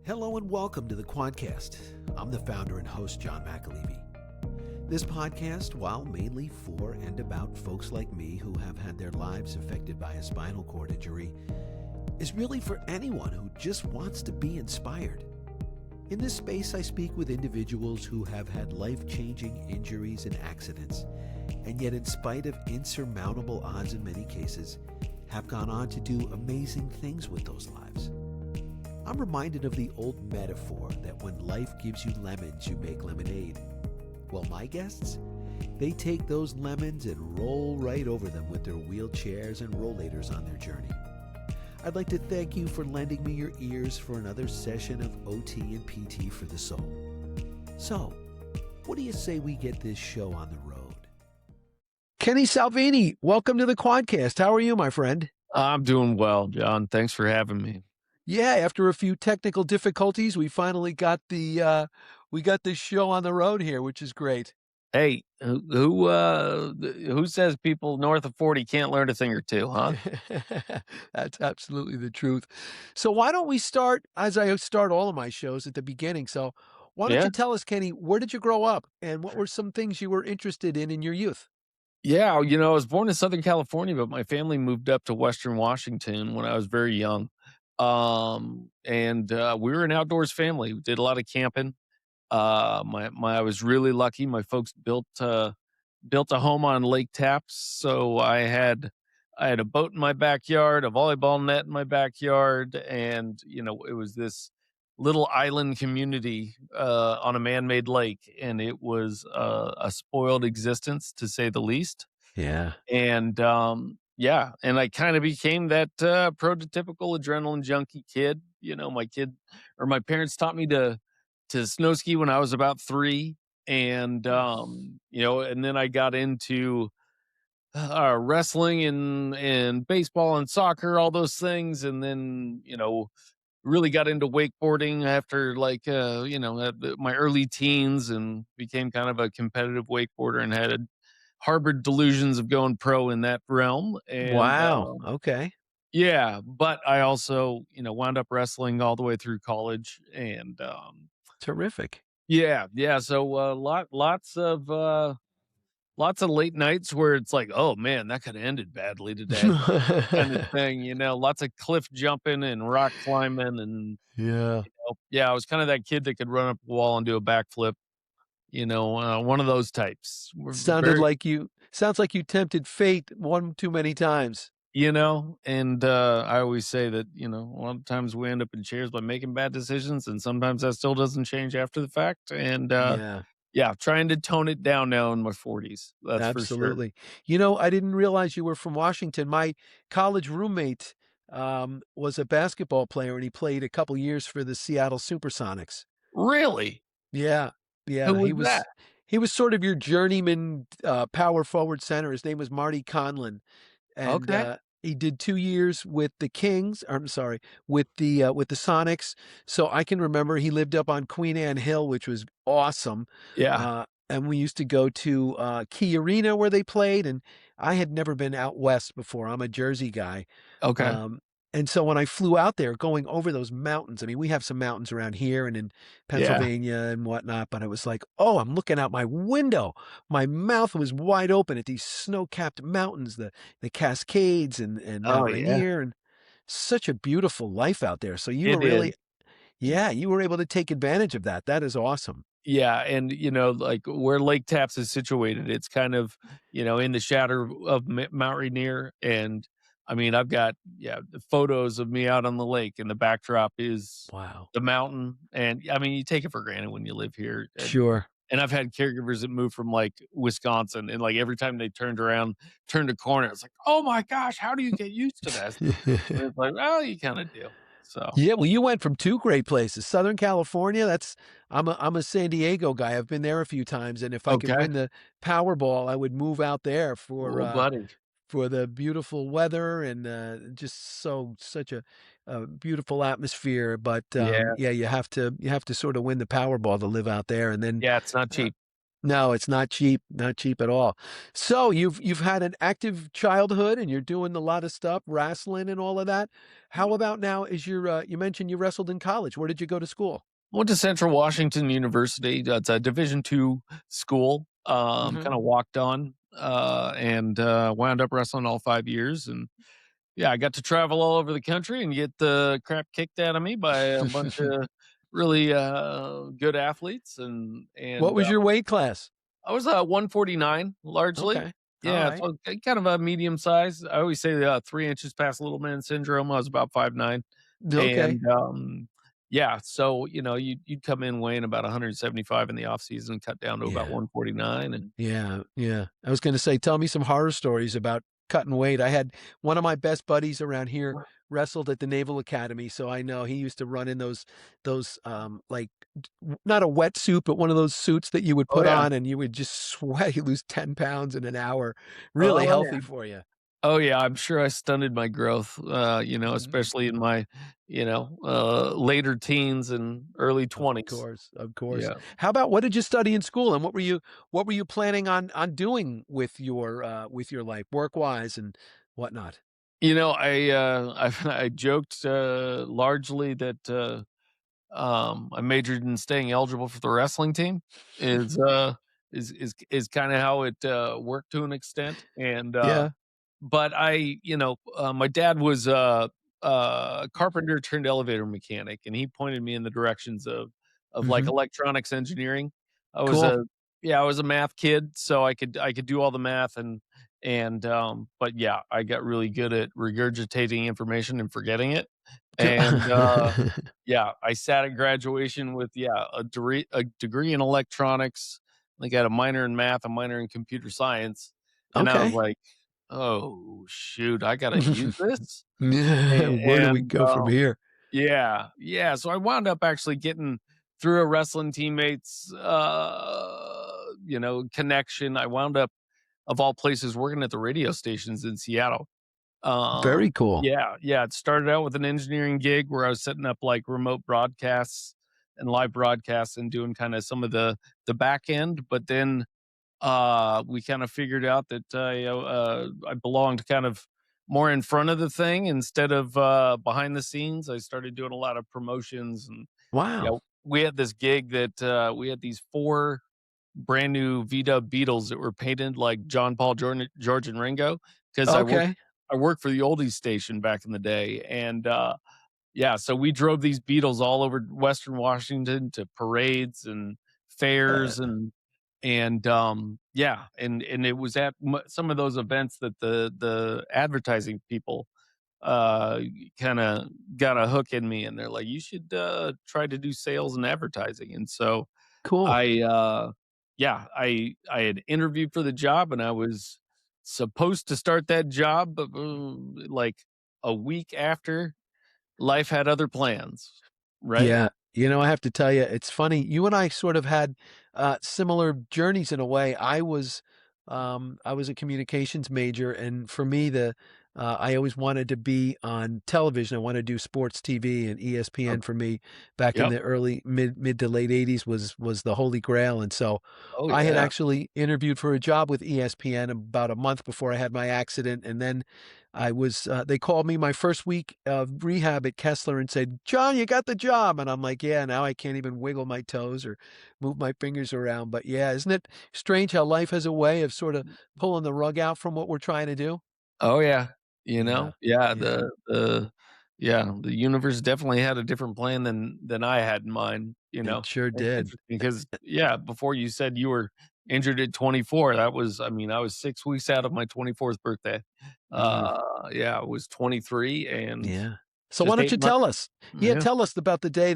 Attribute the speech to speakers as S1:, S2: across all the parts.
S1: Hello and welcome to the Quadcast. I'm the founder and host, John McAlevey. This podcast, while mainly for and about folks like me who have had their lives affected by a spinal cord injury, is really for anyone who just wants to be inspired. In this space, I speak with individuals who have had life-changing injuries and accidents, and yet in spite of insurmountable odds in many cases, have gone on to do amazing things with those lives. I'm reminded of the old metaphor that when life gives you lemons, you make lemonade. Well, my guests, they take those lemons and roll right over them with their wheelchairs and rollators on their journey. I'd like to thank you for lending me your ears for another session of OT and PT for the soul. So, what do you say we get this show on the road? Kenny Salvini, welcome to the Quadcast. How are you, my friend?
S2: I'm doing well, John. Thanks for having me.
S1: Yeah, after a few technical difficulties, we finally got the show on the road here, which is great.
S2: Hey, who says people north of 40 can't learn a thing or two, huh?
S1: That's absolutely the truth. So why don't we start, as I start all of my shows, at the beginning? So why don't you tell us, Kenny, where did you grow up and what were some things you were interested in your youth?
S2: Yeah, I was born in Southern California, but my family moved up to Western Washington when I was very young. We were an outdoors family. We did a lot of camping. I was really lucky. My folks built a home on Lake Tapps, so I had a boat in my backyard, a volleyball net in my backyard, and it was this little island community on a man-made lake, and it was a spoiled existence to say the least.
S1: Yeah.
S2: And and I kind of became that prototypical adrenaline junkie kid. My parents taught me to snow ski when I was about 3, and and then I got into wrestling and baseball and soccer, all those things, and then really got into wakeboarding after my early teens, and became kind of a competitive wakeboarder and had harbored delusions of going pro in that realm. And
S1: Wow. Okay.
S2: yeah, but I also wound up wrestling all the way through college, and
S1: Terrific.
S2: yeah. So lots of late nights where it's like, oh man, that could have ended badly today, kind of thing. Lots of cliff jumping and rock climbing, and
S1: Yeah.
S2: I was kind of that kid that could run up a wall and do a backflip. One of those types.
S1: Sounds like you tempted fate one too many times.
S2: And I always say that, a lot of times we end up in chairs by making bad decisions, and sometimes that still doesn't change after the fact. And trying to tone it down now in my 40s. That's
S1: Absolutely.
S2: for sure.
S1: I didn't realize you were from Washington. My college roommate was a basketball player, and he played a couple years for the Seattle Supersonics.
S2: Really?
S1: Yeah. Yeah.
S2: Who was that?
S1: He was sort of your journeyman power forward center. His name was Marty Conlon. And
S2: Okay.
S1: he did 2 years with the Kings. I'm sorry, with the Sonics. So I can remember he lived up on Queen Anne Hill, which was awesome.
S2: Yeah.
S1: And we used to go to Key Arena where they played. And I had never been out west before. I'm a Jersey guy.
S2: Okay.
S1: And so when I flew out there going over those mountains, I mean, we have some mountains around here and in Pennsylvania and whatnot, but it was like, oh, I'm looking out my window. My mouth was wide open at these snow-capped mountains, the Cascades and Mount Rainier, and such a beautiful life out there. So you were able to take advantage of that. That is awesome.
S2: Yeah, and like where Lake Tapps is situated, it's kind of in the shadow of Mount Rainier, and I mean, I've got the photos of me out on the lake, and the backdrop is the mountain, and I mean, you take it for granted when you live here.
S1: Sure.
S2: And I've had caregivers that moved from like Wisconsin, and like every time they turned a corner, it's like, oh my gosh, how do you get used to this? It's like, well, you kind of do. So
S1: yeah, well, you went from 2 great places, Southern California. I'm a San Diego guy. I've been there a few times, and if I could win the Powerball, I would move out there for the beautiful weather and just such a beautiful atmosphere. But you have to sort of win the Powerball to live out there, and then
S2: it's not cheap.
S1: No, it's not cheap at all. So you've had an active childhood and you're doing a lot of stuff, wrestling and all of that. How about now is your you mentioned you wrestled in college. Where did you go to school?
S2: Went to Central Washington University. It's a Division II school.
S1: Mhm.
S2: Kind of walked on, and wound up wrestling all 5 years. And yeah, I got to travel all over the country and get the crap kicked out of me by a bunch of really good athletes.
S1: What
S2: And
S1: was your weight class?
S2: I was 149 largely.
S1: Okay. All
S2: Yeah,
S1: right.
S2: so kind of a medium size. I always say 3 inches past little man syndrome. I was about 5'9".
S1: Okay.
S2: And, yeah, so, you'd come in weighing about 175 in the off season, cut down to about
S1: Yeah.
S2: 149. And
S1: Yeah, yeah. I was gonna say, tell me some horror stories about cutting weight. I had one of my best buddies around here wrestled at the Naval Academy, so I know he used to run in those, like, not a wetsuit, but one of those suits that you would
S2: oh,
S1: put
S2: yeah.
S1: on and you would just sweat. You lose 10 pounds in an hour. Really
S2: Oh, yeah.
S1: healthy for you.
S2: Oh, yeah, I'm sure I stunted my growth,
S1: Mhm.
S2: especially in my, later teens and early
S1: Of
S2: 20s.
S1: course, of course.
S2: Yeah.
S1: How about what did you study in school, and what were you planning on doing with your life, work-wise and whatnot?
S2: I joked, largely that, I majored in staying eligible for the wrestling team is, uh, is kinda how it, worked to an extent. And,
S1: Yeah.
S2: but my dad was a carpenter turned elevator mechanic, and he pointed me in the directions of like
S1: Mhm.
S2: electronics engineering. I was
S1: Cool.
S2: a Yeah, I was a math kid, so I could do all the math. But yeah, I got really good at regurgitating information and forgetting it.
S1: Go
S2: And yeah, I sat at graduation with a degree in electronics. I think I had a minor in math, a minor in computer science, and I was
S1: Okay.
S2: like, "Oh, shoot, I gotta use this?"
S1: Where do we
S2: And,
S1: go from here?
S2: yeah, yeah, so I wound up actually getting through a wrestling teammate's, connection. I wound up, of all places, working at the radio stations in Seattle.
S1: Very cool.
S2: Yeah, yeah, it started out with an engineering gig where I was setting up, like, remote broadcasts and live broadcasts and doing kinda some of the back end. But then we kind of figured out that I belonged kind of more in front of the thing instead of behind the scenes. I started doing a lot of promotions. And
S1: Wow.
S2: we had this gig that we had these four brand new V-Dub Beetles that were painted like John Paul, George and Ringo, because
S1: Okay.
S2: I worked for the oldies station back in the day. And yeah, so we drove these Beetles all over Western Washington to parades and
S1: Uh,
S2: fairs. And yeah, and it was at some of those events that the advertising people uh kind of got a hook in me, and they're like, you should try to do sales and advertising. And so
S1: cool.
S2: I yeah, I had interviewed for the job, and I was supposed to start that job, but like a week after, life had other plans, right?
S1: Yeah. I have to tell you, it's funny. You and I sort of had similar journeys in a way. I was a communications major, and for me, the I always wanted to be on television. I wanted to do sports TV, and ESPN
S2: Okay.
S1: for me back in
S2: Yep.
S1: the early mid to late '80s was the holy grail. And so
S2: Oh,
S1: I had
S2: yeah.
S1: actually interviewed for a job with ESPN about a month before I had my accident, and then they called me my first week of rehab at Kessler and said, "John, you got the job." And I'm like, "Yeah, now I can't even wiggle my toes or move my fingers around." But yeah, isn't it strange how life has a way of sort of pulling the rug out from what we're trying to do?
S2: Oh, yeah.
S1: Yeah.
S2: Yeah,
S1: Yeah.
S2: the universe definitely had a different plan than I had in mind.
S1: It sure
S2: It's
S1: did.
S2: interesting because, yeah, before you said you were injured at 24, I mean, I was 6 weeks out of my 24th birthday.
S1: Mm,
S2: Yeah, I was 23 and
S1: yeah. So why
S2: just
S1: don't
S2: 8
S1: you
S2: months.
S1: tell us? Yeah,
S2: Yeah.
S1: tell us about the day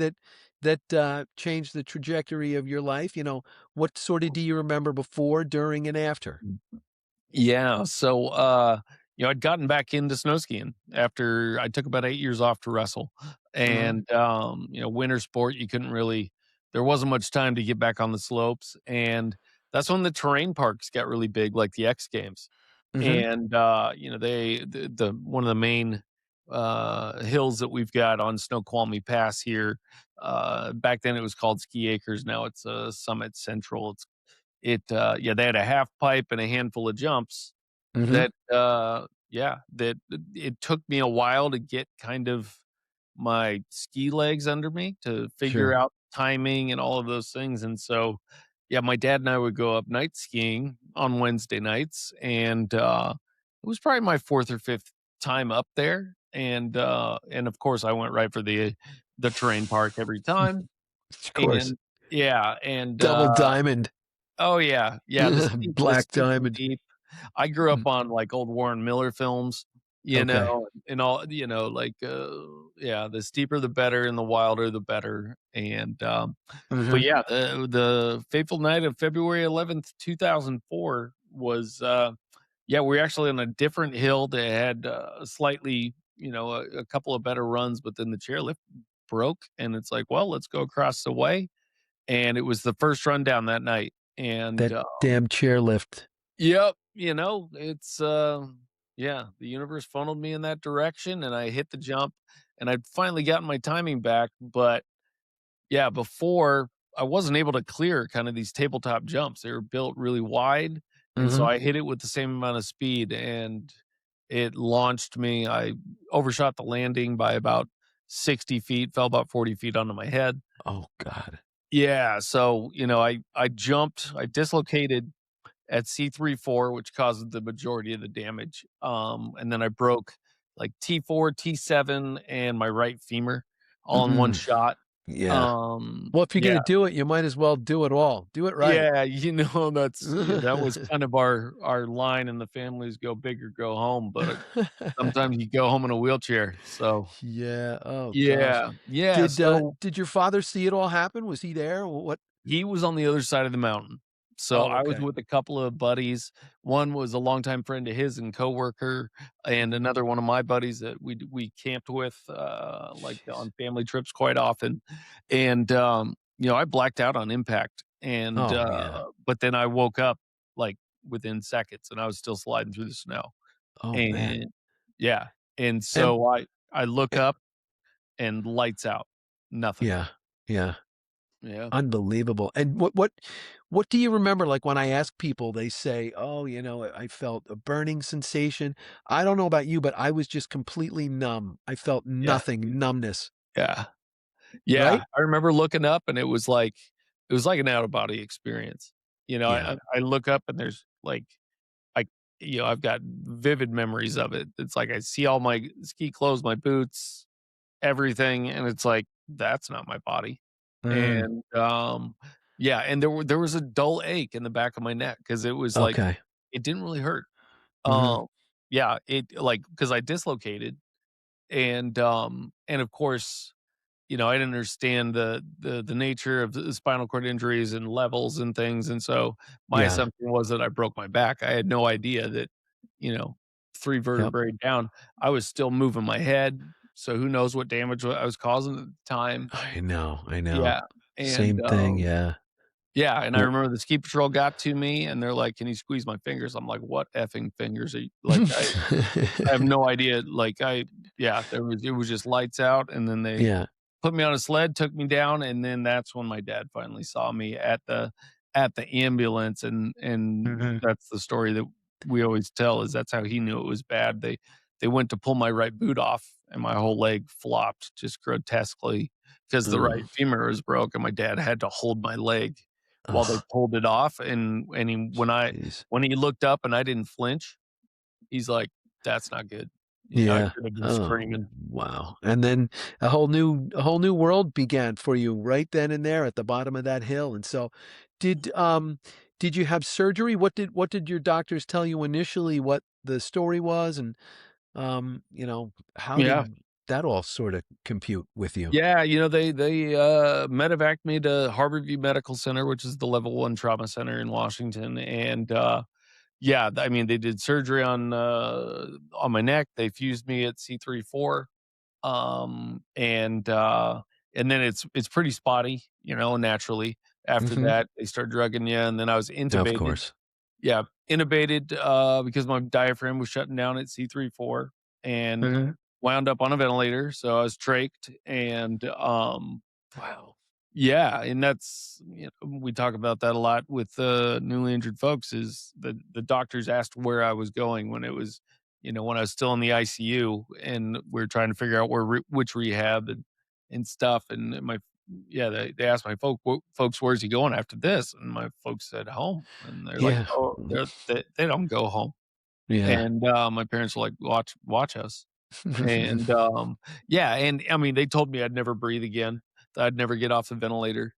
S1: that changed the trajectory of your life. What sort of do you remember before, during, and after?
S2: Yeah, so, I'd gotten back into snow skiing after I took about 8 years off to wrestle.
S1: Mhm.
S2: And, winter sport, you couldn't really there wasn't much time to get back on the slopes. And that's when the terrain parks got really big, like the X Games.
S1: Mhm.
S2: And, the one of the main, hills that we've got on Snoqualmie Pass here, back then it was called Ski Acres, now it's, Summit Central. yeah, they had a half pipe and a handful of jumps
S1: Mhm.
S2: that, yeah, that it took me a while to get kind of my ski legs under me to figure
S1: Sure.
S2: out timing and all of those things, and so, yeah, my dad and I would go up night skiing on Wednesday nights, and, it was probably my 4th or 5th time up there, and of course, I went right for the terrain park every time,
S1: Of course.
S2: and yeah, and,
S1: Double diamond.
S2: oh, yeah, yeah, the
S1: Black
S2: steep and
S1: diamond.
S2: deep. I grew up
S1: Mm,
S2: on, like, old Warren Miller films,
S1: okay.
S2: and all like, yeah, the steeper the better and the wilder the better, and, but
S1: Mhm.
S2: yeah, the fateful night of February 11th, 2004 was, yeah, we're actually on a different hill that had, slightly, a couple of better runs, but then the chairlift broke, and it's like, "Well, let's go across the way," and it was the first run down that night, and,
S1: That damn chairlift.
S2: yep, it's, yeah, the universe funneled me in that direction, and I hit the jump, and I'd finally gotten my timing back, but, yeah, before, I wasn't able to clear kind of these tabletop jumps. They were built really wide, and so
S1: Mhm.
S2: I hit it with the same amount of speed, and it launched me. I overshot the landing by about 60 feet, fell about 40 feet onto my head.
S1: Oh god.
S2: Yeah, so, I jumped, I dislocated at C3-4, which caused the majority of the damage. And then I broke like T4, T7, and my right femur all in one
S1: Mm,
S2: shot.
S1: yeah. Well, if you're
S2: Yeah,
S1: gonna do it, you might as well do it all. Do it right.
S2: yeah, that was kind of our line in the families: go big or go home. But sometimes you go home in a wheelchair. So
S1: Yeah, oh gosh.
S2: yeah, yeah. So
S1: Did your father see it all happen? Was he there? What
S2: he was on the other side of the mountain. So
S1: Oh,
S2: I was
S1: okay.
S2: with a couple of buddies. One was a longtime friend of his and coworker, and
S1: Mhm.
S2: another one of my buddies that we camped with, like,
S1: Jeez.
S2: on family trips quite often. And, I blacked out on impact, and,
S1: Oh, yeah.
S2: but then I woke up, like, within seconds, and I was still sliding through the snow.
S1: Oh, man.
S2: And yeah, and
S1: And
S2: so I look
S1: eh
S2: up and lights out, nothing.
S1: yeah, yeah.
S2: Yeah,
S1: Unbelievable. And what do you remember, like, when I ask people, they say, "Oh, I felt a burning sensation." I don't know about you, but I was just completely numb. I felt
S2: yeah,
S1: nothing, numbness,
S2: yeah. Yeah,
S1: right?
S2: I remember looking up and it was like an out of body experience.
S1: Yeah.
S2: I look up and there's like I I've got vivid memories of it. It's like I see all my ski clothes, my boots, everything, and it's like, that's not my body.
S1: Mm,
S2: And, yeah, and there was a dull ache in the back of my neck because it was like
S1: okay.
S2: it didn't really hurt.
S1: Mhm.
S2: Yeah, it like because I dislocated and of course I didn't understand the nature of the spinal cord injuries and levels and things, and so my
S1: Yeah.
S2: assumption was that I broke my back. I had no idea that, you know, 3
S1: Yep.
S2: vertebrae down, I was still moving my head, so who knows what damage I was causing at the time.
S1: I know, I know.
S2: Yeah, and,
S1: Same thing, yeah.
S2: yeah, and I
S1: W
S2: remember the ski patrol got to me, and they're like, "Can you squeeze my fingers?" I'm like, "What effing fingers are you" like, I have no idea, like, yeah, it was just lights out, and then they
S1: Yeah.
S2: put me on a sled, took me down, and then that's when my dad finally saw me at the ambulance, and
S1: Mhm.
S2: that's the story that we always tell is that's how he knew it was bad. They went to pull my right boot off, and my whole leg flopped just grotesquely because the right
S1: Mm.
S2: femur was broke, and my dad had to hold my leg while they
S1: Ugh,
S2: pulled it off, and
S1: jeez.
S2: when he looked up and I didn't flinch, he's like, "That's not good." I
S1: Yeah.
S2: could have been
S1: Oh,
S2: screaming.
S1: wow. And then a whole new world began for you right then and there at the bottom of that hill. And so did um did you have surgery? What did your doctors tell you initially what the story was? And how
S2: Yeah.
S1: did that all sort of compute with you?
S2: Yeah, they, medevaced me to Harborview Medical Center, which is the level 1 trauma center in Washington, and, yeah, I mean, they did surgery on my neck, they fused me at C3-4, and then it's pretty spotty, naturally. After
S1: Mhm.
S2: that, they start drugging you, and then I was
S1: Of
S2: intubated.
S1: course.
S2: Yeah, intubated, because my diaphragm was shutting down at C3-4 and
S1: Mhm.
S2: wound up on a ventilator, so I was trached and,
S1: Wow.
S2: Yeah, and that's we talk about that a lot with, newly injured folks is the doctors asked where I was going when it was when I was still in the ICU, and we're trying to figure out which rehab and stuff, and my yeah, they asked my folks, "Where's he going after this?" And my folks said, "Home," and they're like,
S3: Yeah.
S2: "Oh, they don't go home."
S3: Yeah.
S2: And, my parents were like, "Watch us." And, yeah, and I mean, they told me I'd never breathe again, that I'd never get off the ventilator.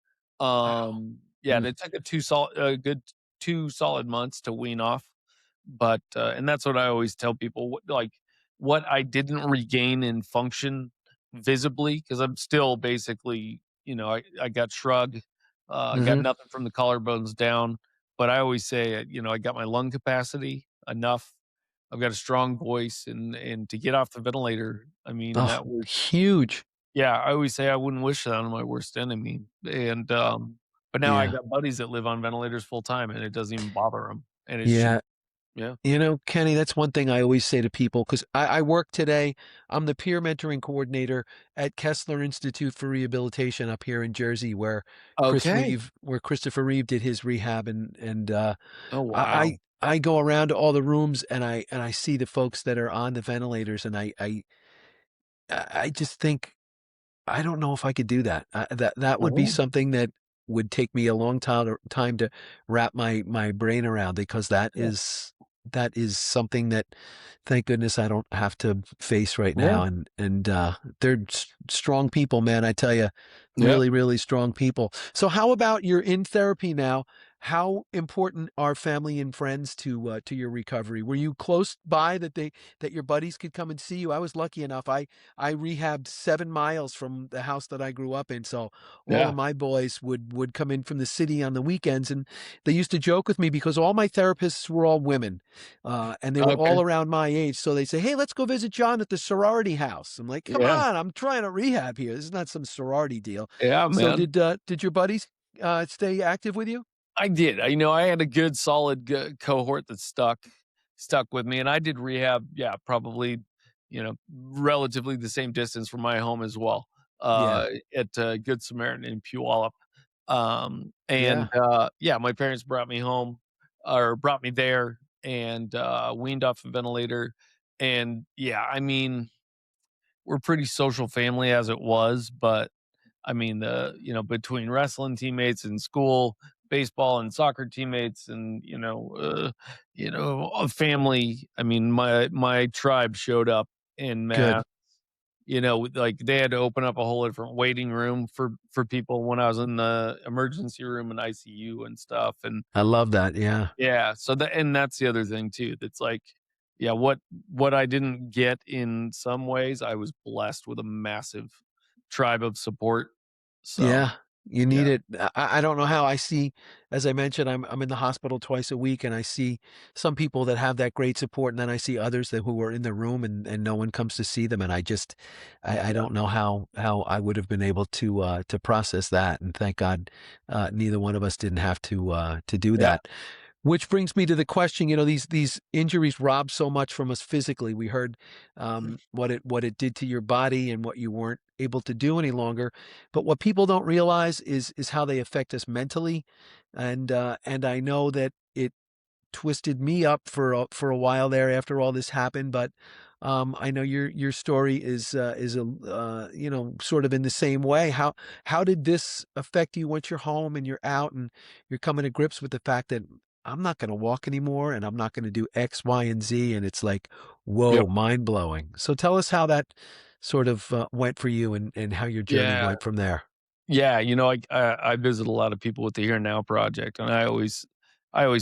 S3: Wow.
S2: Yeah, and
S3: Mm.
S2: it took a good 2 solid months to wean off, but, and that's what I always tell people, what I didn't regain in function visibly, because 'cause I'm still basically, I got shrug, I got
S3: Mhm.
S2: nothing from the collarbones down, but I always say, I got my lung capacity enough. I've got a strong voice, and to get off the ventilator, I mean,
S3: Oh,
S2: that was
S3: huge.
S2: yeah, I always say I wouldn't wish that on my worst enemy, and, but now I
S3: Yeah.
S2: got buddies that live on ventilators full time, and it doesn't even bother them, and it should
S3: Yeah.
S2: yeah.
S3: Kenny, that's one thing I always say to people because I work today. I'm the peer mentoring coordinator at Kessler Institute for Rehabilitation up here in Jersey, where
S2: Okay.
S3: Christopher Reeve did his rehab, and
S2: Oh,
S3: I
S2: wow.
S3: I go around to all the rooms and I see the folks that are on the ventilators, and I just think I don't know if I could do that. That would be
S2: Oh,
S3: something that would take me a long time to wrap my brain around because
S2: yeah,
S3: that is something that, thank goodness, I don't have to face right
S2: yeah,
S3: now. And they're strong people, man. I tell you,
S2: yeah,
S3: really, really strong people. So, how about you're in therapy now? How important are family and friends to your recovery? Were you close by that your buddies could come and see you? I was lucky enough. I rehabbed 7 miles from the house that I grew up in, so all
S2: yeah,
S3: of my boys would come in from the city on the weekends, and they used to joke with me because all my therapists were all women, and they were
S2: okay,
S3: all around my age, so they say, "Hey, let's go visit John at the sorority house." I'm like, "Come
S2: yeah,
S3: on, I'm trying to rehab here. This is not some sorority deal."
S2: yeah,
S3: So
S2: man.
S3: did your buddies, stay active with you?
S2: I did. I had a good solid cohort that stuck with me, and I did rehab. Yeah, probably, relatively the same distance from my home as well.
S3: Yeah.
S2: At Good Samaritan in Puyallup, and
S3: Yeah.
S2: yeah, my parents brought me home or brought me there and weaned off the ventilator, and yeah, I mean, we're pretty social family as it was, but I mean, between wrestling teammates in school, baseball and soccer teammates, and a family. I mean, my tribe showed up in
S3: Good.
S2: mass. Like they had to open up a whole different waiting room for people when I was in the emergency room and ICU and stuff. And
S3: I love that. Yeah.
S2: yeah, so that's the other thing too. That's like, yeah, what I didn't get in some ways, I was blessed with a massive tribe of support. So
S3: Yeah, you
S2: yeah,
S3: need it. I don't know how I see, as I mentioned, I'm in the hospital twice a week, and I see some people that have that great support, and then I see others that who are in the room and no one comes to see them, and I
S2: yeah,
S3: don't know how I would have been able to process that, and thank God, neither one of us didn't have to do
S2: yeah,
S3: that. Which brings me to the question, these injuries rob so much from us physically. We heard what it did to your body and what you weren't able to do any longer. But what people don't realize is how they affect us mentally. And I know that it twisted me up for a while there after all this happened. But I know your story is a sort of in the same way. How did this affect you once you're home and you're out and you're coming to grips with the fact that I'm not going to walk anymore and I'm not going to do X, Y, and Z, and it's like,
S2: yep,
S3: whoa, mind blowing. So tell us how that sort of went for you and how your journey
S2: yeah,
S3: went from there.
S2: yeah. I visit a lot of people with the Here Now project, and I always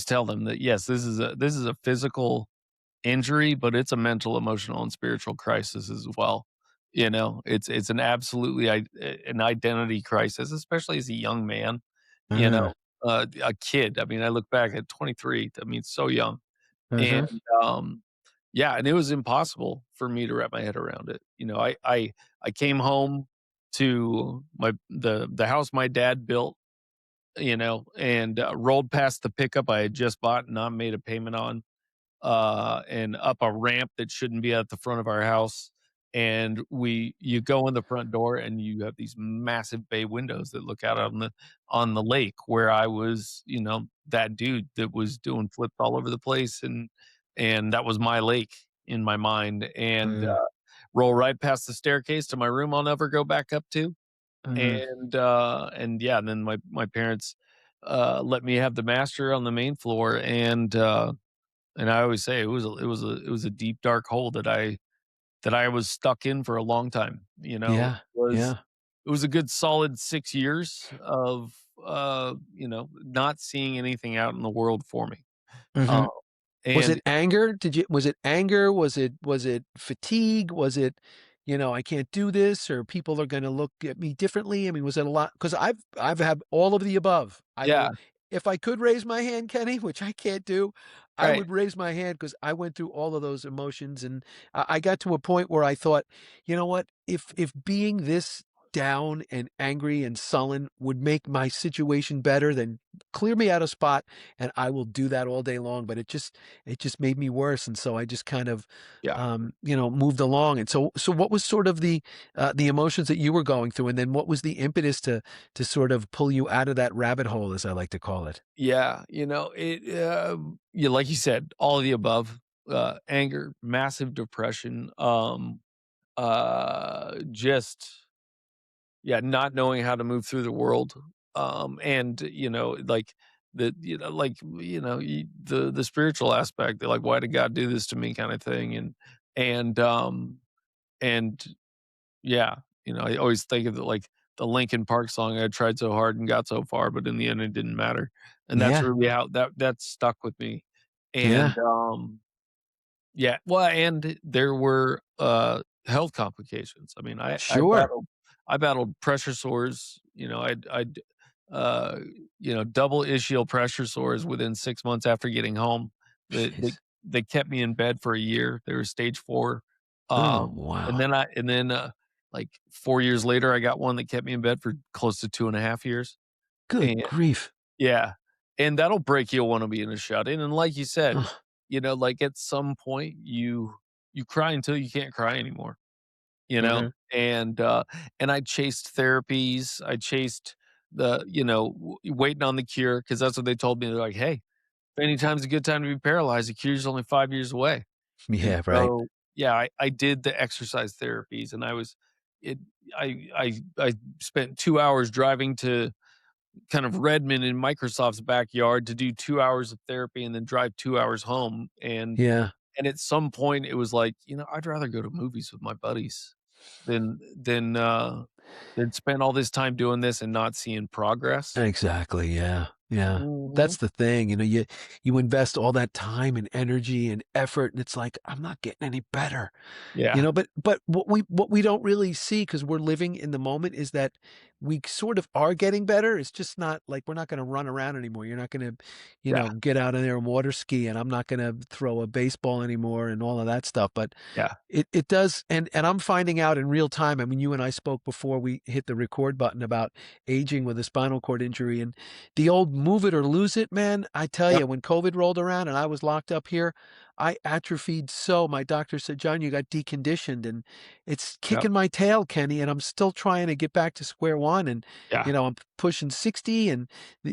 S2: tell them that yes, this is a physical injury, but it's a mental, emotional, and spiritual crisis as well. It's an identity crisis, especially as a young man. You
S3: Uh-huh.
S2: know, a kid. I mean, I look back at 23. I mean, so young, and
S3: Uh-huh.
S2: um, yeah, and it was impossible for me to wrap my head around it. I came home to the house my dad built. And rolled past the pickup I had just bought and not made a payment on and up a ramp that shouldn't be at the front of our house. and you go in the front door and you have these massive bay windows that look out on the lake where I was, that dude that was doing flips all over the place, and that was my lake in my mind, and
S3: Mm,
S2: roll right past the staircase to my room I'll never go back up to.
S3: mhm.
S2: And yeah, and then my parents let me have the master on the main floor, and I always say it was a deep dark hole that I was stuck in for a long time.
S3: Yeah, yeah.
S2: It was a good solid 6 years of not seeing anything out in the world for me. Uh,
S3: Mhm. Was
S2: and
S3: it anger? Was it anger? Was it fatigue? Was it, I can't do this or people are gonna look at me differently? I mean, was it a lot? Because I've had all of the above. I
S2: yeah,
S3: will if I could raise my hand, Kenny, which I can't do, I
S2: right.
S3: would raise my hand because I went through all of those emotions and I got to a point where I thought, you know what? If being this down and angry and sullen would make my situation better, then clear me out a spot and I will do that all day long. But it just made me worse, and so I just kind of,
S2: Yeah.
S3: moved along. And so what was sort of the emotions that you were going through, and then what was the impetus to sort of pull you out of that rabbit hole, as I like to call it?
S2: Yeah, yeah, like you said, all of the above, anger, massive depression, just yeah, not knowing how to move through the world, and, like, the spiritual aspect, like, "Why did God do this to me?" kinda thing, and, um, and yeah, I always think of the Linkin Park song, "I tried so hard and got so far, but in the end, it didn't matter," and that's
S3: Yeah,
S2: really how that stuck with me,
S3: yeah,
S2: and, yeah, well, and there were, health complications. I mean,
S3: sure.
S2: I battled pressure sores, uh, double ischial pressure sores within 6 months after getting home. That they
S3: Jeez.
S2: they kept me in bed for a year. They were stage 4.
S3: Oh,
S2: And
S3: wow.
S2: then, like, 4 years later, I got one that kept me in bed for close to 2.5 years.
S3: Good
S2: And
S3: grief.
S2: yeah, and that'll break you'll wanna be in a shut-in, and like you said,
S3: Ugh.
S2: like, at some point, you cry until you can't cry anymore, you know?
S3: Mhm.
S2: And I chased therapies, I chased waiting on the cure because that's what they told me. They're like, "Hey, if any time's a good time to be paralyzed, the cure's only 5 years away." And
S3: Yeah, right.
S2: so, yeah, I did the exercise therapies, and I was it I spent 2 hours driving to kind of Redmond in Microsoft's backyard to do 2 hours of therapy and then drive 2 hours home,
S3: Yeah.
S2: and at some point, it was like, I'd rather go to movies with my buddies than than spend all this time doing this and not seeing progress.
S3: Exactly, yeah, yeah.
S2: Mhm.
S3: That's the thing, you invest all that time and energy and effort, and it's like, "I'm not getting any better."
S2: Yeah,
S3: But what we don't really see because 'cause we're living in the moment is that we sort of are getting better. It's just not like we're not gonna run around anymore. You're not gonna,
S2: yeah,
S3: get out of there and water ski, and I'm not gonna throw a baseball anymore and all of that stuff, but
S2: yeah,
S3: it does, and I'm finding out in real time. I mean, you and I spoke before we hit the record button about aging with a spinal cord injury, and the old move it or lose it, man, I tell
S2: yep,
S3: you, when COVID rolled around and I was locked up here, I atrophied so my doctor said, "John, you got deconditioned," and it's
S2: yep,
S3: kicking my tail, Kenny, and I'm still trying to get back to square one, and,
S2: yeah,
S3: I'm pushing 60, and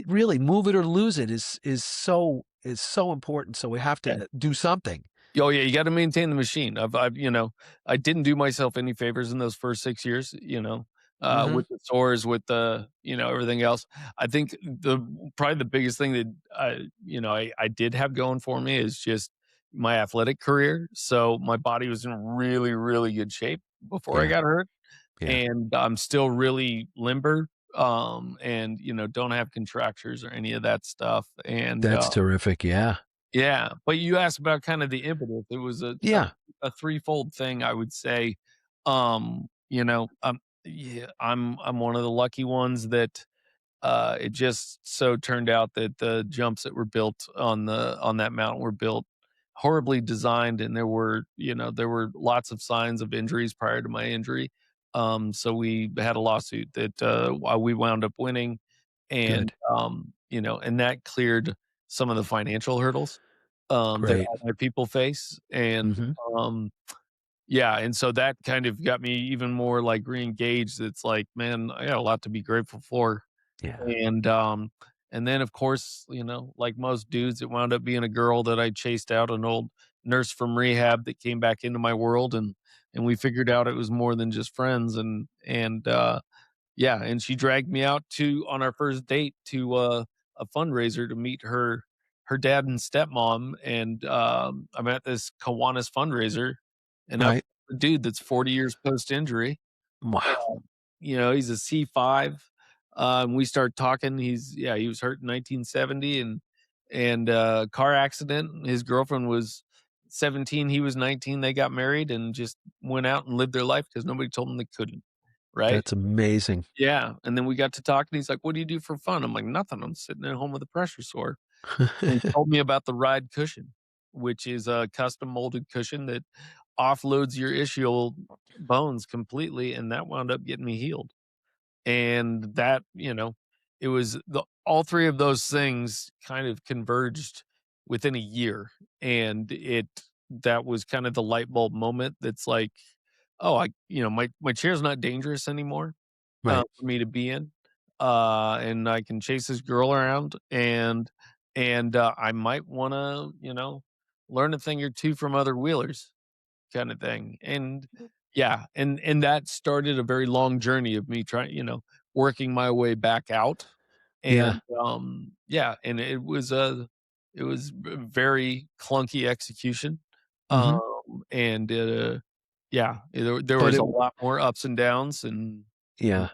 S3: really, move it or lose it is so important, so we have
S2: yeah.
S3: to do something.
S2: Oh, yeah, you gotta maintain the machine. I didn't do myself any favors in those first 6 years,
S3: Mhm.
S2: with the sores, with the, everything else. I think probably the biggest thing that I did have going for me is just my athletic career. So, my body was in really, really good shape before I
S3: Yeah,
S2: got hurt,
S3: yeah.
S2: and I'm still really limber, and, don't have contractures or any of that stuff, and,
S3: That's terrific, yeah.
S2: yeah, but you asked about kind of the impetus. It was
S3: Yeah,
S2: a threefold thing, I would say. Yeah, I'm one of the lucky ones that it just so turned out that the jumps that were built on that mountain were built horribly designed, and there were lots of signs of injuries prior to my injury. So we had a lawsuit that we wound up winning, and
S3: good,
S2: and that cleared some of the financial hurdles that
S3: great.
S2: all my people face, and
S3: Mhm.
S2: um, Yeah, and so that kind of got me even more, like, re-engaged. It's like, man, I got a lot to be grateful for.
S3: Yeah.
S2: And, um, and then, of course, like most dudes, it wound up being a girl that I chased out, an old nurse from rehab that came back into my world, and we figured out it was more than just friends, yeah, and she dragged me out to on our first date to, a fundraiser to meet her dad and stepmom, and, I'm at this Kiwanis fundraiser, and I'm
S3: Right.
S2: a dude that's 40 years post-injury.
S3: Wow.
S2: He's a C5. We start talking. He was hurt in 1970 and car accident. His girlfriend was 17, he was 19. They got married and just went out and lived their life because nobody told them they couldn't, right?
S3: That's amazing.
S2: Yeah, and then we got to talking. He's like, "What do you do for fun?" I'm like, "Nothing. I'm sitting at home with a pressure sore." And he told me about the Ride cushion, which is a custom molded cushion that offloads your ischial bones completely, and that wound up getting me healed. And that, it was the all 3 of those things kind of converged within a year, and that was kind of the light bulb moment that's like, "Oh, my chair's not dangerous anymore,
S3: Right.
S2: for me to be in, and I can chase this girl around, and I might wanna, learn a thing or 2 from other wheelers." Kinda thing, and yeah, and that started a very long journey of me trying, working my way back out,
S3: Yeah.
S2: and, yeah, and it was a very clunky execution,
S3: Mhm.
S2: and, yeah, there
S3: But
S2: was
S3: it
S2: a
S3: w
S2: lot more ups and downs, and
S3: yeah.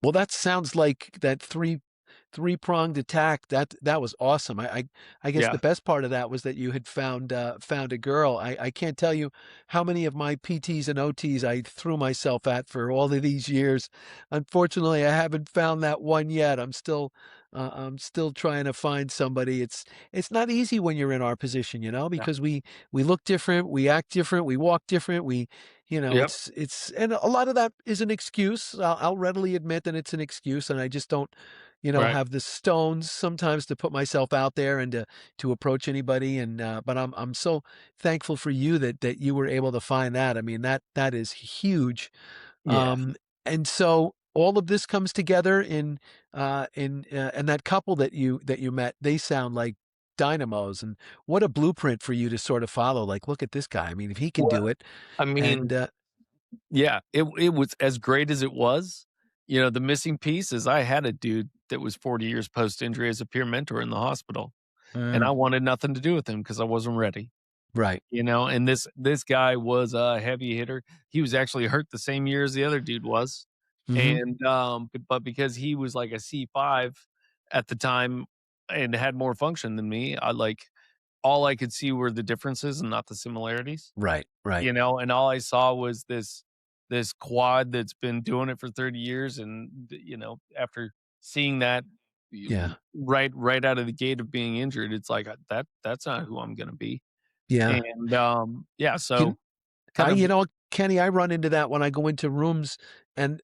S3: Well, that sounds like that three-pronged attack. That was awesome. I guess
S2: yeah,
S3: the best part of that was that you had found a girl. I can't tell you how many of my PTs and OTs I threw myself at for all of these years. Unfortunately, I haven't found that one yet. I'm still trying to find somebody. It's not easy when you're in our position,
S2: yeah,
S3: because we look different, we act different, we walk different,
S2: yep,
S3: it's and a lot of that is an excuse. I'll readily admit that it's an excuse, and I just don't,
S2: right,
S3: have the stones sometimes to put myself out there and to approach anybody. And but I'm so thankful for you that you were able to find that. I mean that is huge.
S2: yeah.
S3: And so all of this comes together and that couple that you met, they sound like dynamos, and what a blueprint for you to sort of follow. Like, look at this guy. I mean, if he can
S2: Well,
S3: do it,
S2: I mean,
S3: and
S2: yeah, it was as great as it was. The missing piece is I had a dude that was 40 years post-injury as a peer mentor in the hospital, and I
S3: mm,
S2: wanted nothing to do with him because I wasn't ready,
S3: right.
S2: and this guy was a heavy hitter. He was actually hurt the same year as the other dude was,
S3: Hmm.
S2: and, but because he was like a C5 at the time and had more function than me, all I could see were the differences and not the similarities.
S3: Right. Right.
S2: And all I saw was this quad that's been doing it for 30 years, and, after seeing that
S3: Yeah.
S2: right out of the gate of being injured, it's like, that's not who I'm gonna be.
S3: Yeah.
S2: And, yeah,
S3: You
S2: so kind of
S3: Kenny, I run into that when I go into rooms and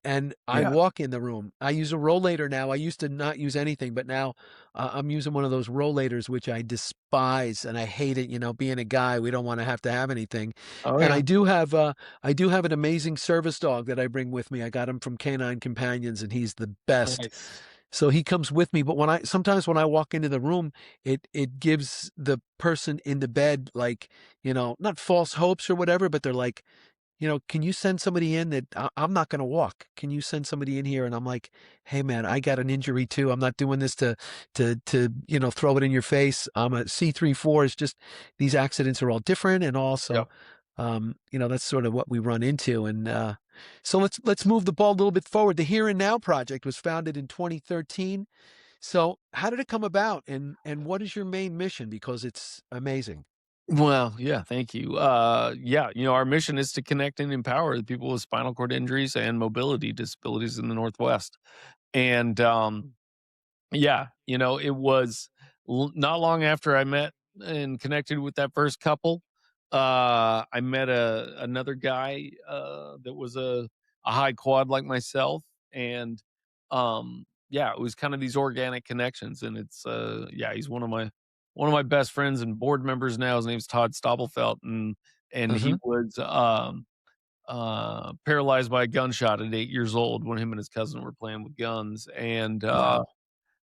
S3: I
S2: yeah.
S3: walk in the room. I use a rollator now. I used to not use anything, but now I'm using one of those rollators, which I despise and I hate it. Being a guy, we don't want to have anything.
S2: Oh,
S3: And
S2: yeah.
S3: I do have an amazing service dog that I bring with me. I got him from Canine Companions, and he's the best.
S2: Nice.
S3: So he comes with me, but sometimes when I walk into the room, it gives the person in the bed, like, not false hopes or whatever, but they're like, "Can you send somebody in that I'm not gonna walk? Can you send somebody in here?" And I'm like, "Hey, man, I got an injury too. I'm not doing this to throw it in your face. I'm a C3-4. It's just these accidents are all different, and also,
S2: Yep.
S3: that's sort of what we run into." And so let's move the ball a little bit forward. The Here and Now project was founded in 2013. So how did it come about, and what is your main mission? Because it's amazing.
S2: Well, yeah, thank you. Yeah, our mission is to connect and empower the people with spinal cord injuries and mobility disabilities in the Northwest. And, yeah, it was not long after I met and connected with that first couple. I met another guy that was a high quad like myself, and yeah, it was kind of these organic connections, and it's yeah, he's one of my best friends and board members now. His name's Todd Stobbelfelt, and he
S3: Uh-huh.
S2: was paralyzed by a gunshot at 8 years old when him and his cousin were playing with guns. And
S3: Wow.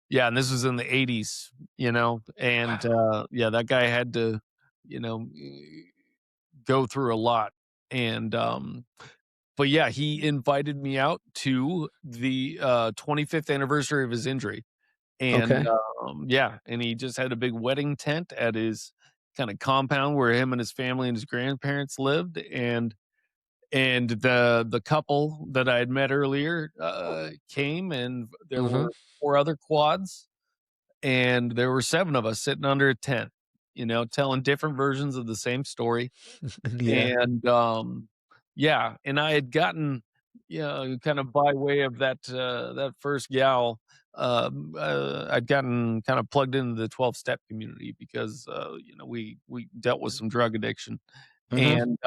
S2: yeah, and this was in the 80s, and
S3: Wow.
S2: yeah, that guy had to, you know, go through a lot. And but yeah, he invited me out to the 25th anniversary of his injury. And
S3: Okay.
S2: yeah, and he just had a big wedding tent at his kind of compound where him and his family and his grandparents lived. And the couple that I had met earlier came, and there
S3: Mhm.
S2: were 4 other quads, and there were 7 of us sitting under a tent, telling different versions of the same story.
S3: Yeah.
S2: And yeah, and I had gotten, kind of by way of that first gal, I'd gotten kind of plugged into the 12-step community because we dealt with some drug addiction.
S3: Mhm.
S2: And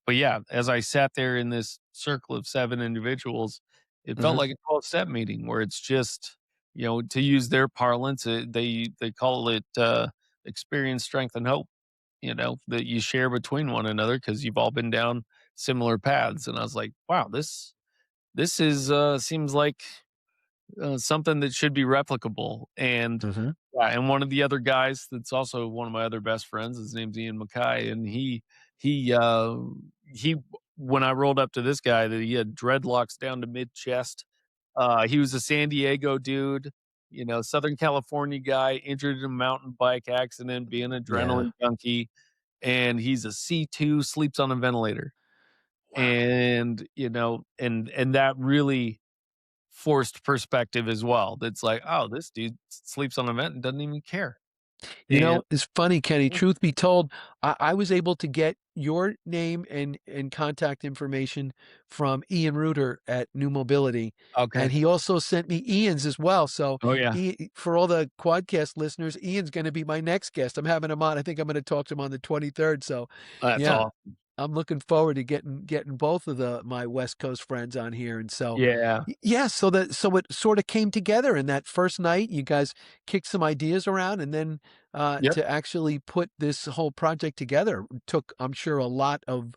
S2: but yeah, as I sat there in this circle of 7 individuals, it felt
S3: Mhm.
S2: like a 12-step meeting where it's just, to use their parlance, they call it experience, strength, and hope, that you share between one another because you've all been down similar paths. And I was like, wow, this is seems like something that should be replicable. And
S3: Mhm.
S2: yeah, and one of the other guys that's also one of my other best friends, his name's Ian Mackay, and he when I rolled up to this guy, that he had dreadlocks down to mid chest. He was a San Diego dude, Southern California guy, injured in a mountain bike accident, being an
S3: Yeah.
S2: adrenaline junkie, and he's a C2, sleeps on a ventilator.
S3: Wow.
S2: And, and that really forced perspective as well. That's like, "Oh, this dude sleeps on a vent and doesn't even care." And
S3: It's funny, Kenny.
S2: mm,
S3: Truth be told, I was able to get your name and contact information from Ian Reuter at New Mobility, and
S2: okay.
S3: he also sent me Ian's as well. So,
S2: Oh, yeah.
S3: For all the Quadcast listeners, Ian's going to be my next guest. I'm having him on. I think I'm going to talk to him on the 23rd. So,
S2: That's
S3: yeah,
S2: all.
S3: I'm looking forward to getting both of my West Coast friends on here. And so,
S2: Yeah.
S3: yeah, so it sort of came together in that first night. You guys kicked some ideas around, and then
S2: Yep.
S3: to actually put this whole project together took, I'm sure, a lot of